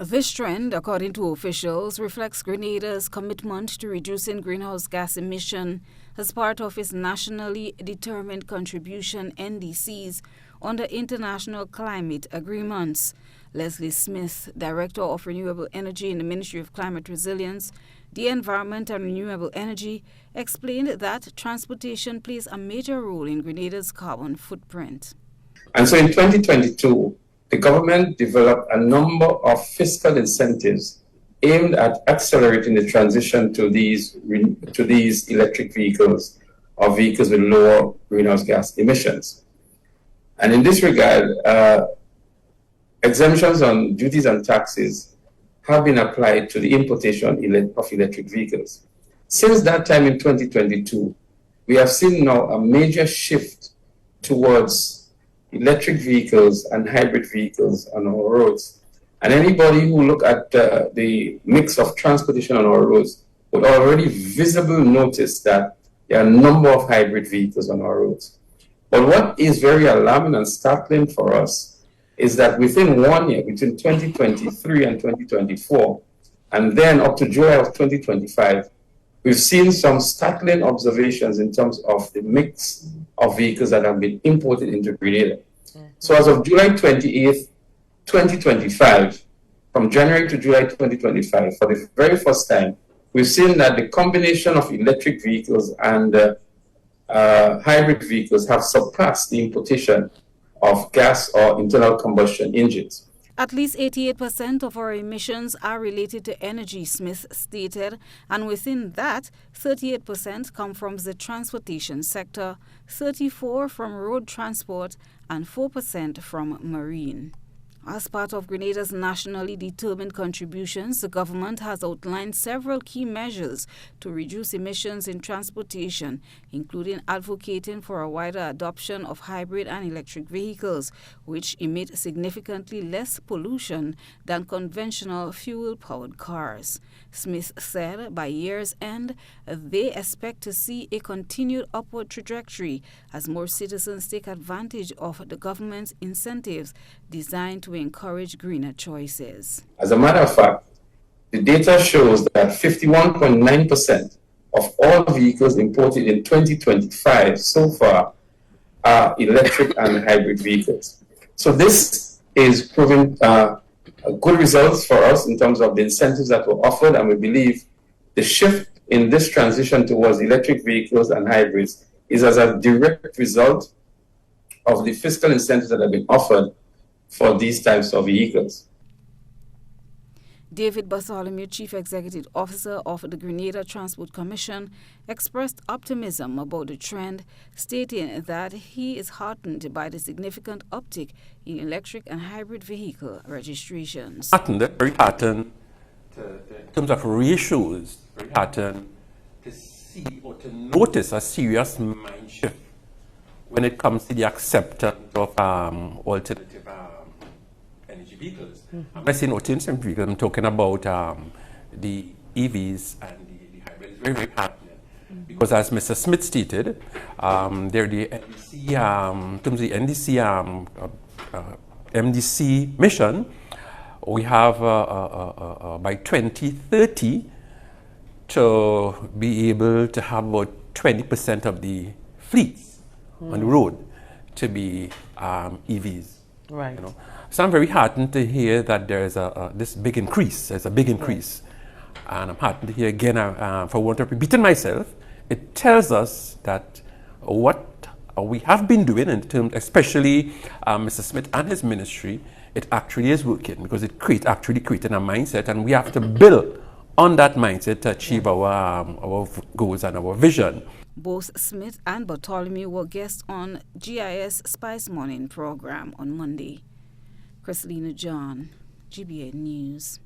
This trend, according to officials, reflects Grenada's commitment to reducing greenhouse gas emission as part of its nationally determined contribution (NDCs) under international climate agreements. Leslie Smith, Director of Renewable Energy in the Ministry of Climate Resilience, the Environment and Renewable Energy, explained that transportation plays a major role in Grenada's carbon footprint. And so in 2022, the government developed a number of fiscal incentives aimed at accelerating the transition to these electric vehicles or vehicles with lower greenhouse gas emissions. And in this regard, exemptions on duties and taxes have been applied to the importation of electric vehicles. Since that time in 2022, we have seen now a major shift towards electric vehicles and hybrid vehicles on our roads. And anybody who look at the mix of transportation on our roads would already visibly notice that there are a number of hybrid vehicles on our roads. But what is very alarming and startling for us is that within 1 year, between 2023 and 2024, and then up to July of 2025, we've seen some startling observations in terms of the mix of vehicles that have been imported into Grenada. So as of July 28th, 2025, from January to July 2025, for the very first time, we've seen that the combination of electric vehicles and hybrid vehicles have surpassed the importation of gas or internal combustion engines. At least 88% of our emissions are related to energy, Smith stated, and within that, 38% come from the transportation sector, 34% from road transport, and 4% from marine. As part of Grenada's nationally determined contributions, the government has outlined several key measures to reduce emissions in transportation, including advocating for a wider adoption of hybrid and electric vehicles, which emit significantly less pollution than conventional fuel-powered cars. Smith said by year's end, they expect to see a continued upward trajectory as more citizens take advantage of the government's incentives designed to encourage greener choices. As a matter of fact, the data shows that 51.9% of all vehicles imported in 2025 so far are electric and hybrid vehicles. So this is proving good results for us in terms of the incentives that were offered, and we believe the shift in this transition towards electric vehicles and hybrids is as a direct result of the fiscal incentives that have been offered for these types of vehicles. David Bartholomew, Chief Executive Officer of the Grenada Transport Commission, expressed optimism about the trend, stating that he is heartened by the significant uptick in electric and hybrid vehicle registrations. Very heartened in terms of ratios, very heartened to see or to notice a serious mind shift when it comes to the acceptance of alternative energy vehicles. I'm not saying alternative vehicles, I'm talking about the EVs and the hybrids. Very, very heartening. Because as Mr. Smith stated, they're the NDC, in terms of the NDC, MDC mission, we have by 2030 to be able to have about 20% of the fleets on the road to be EVs. Right. You know? So I'm very heartened to hear that there is this big increase. There's a big increase. Right. And I'm heartened to hear again, for want of repeating myself, it tells us that what we have been doing in terms, especially Mr. Smith and his ministry, it actually is working because it actually creating a mindset, and we have to build on that mindset to achieve our goals and our vision. Both Smith and Bartholomew were guests on GIS Spice Morning program on Monday. Christelina John, GBA News.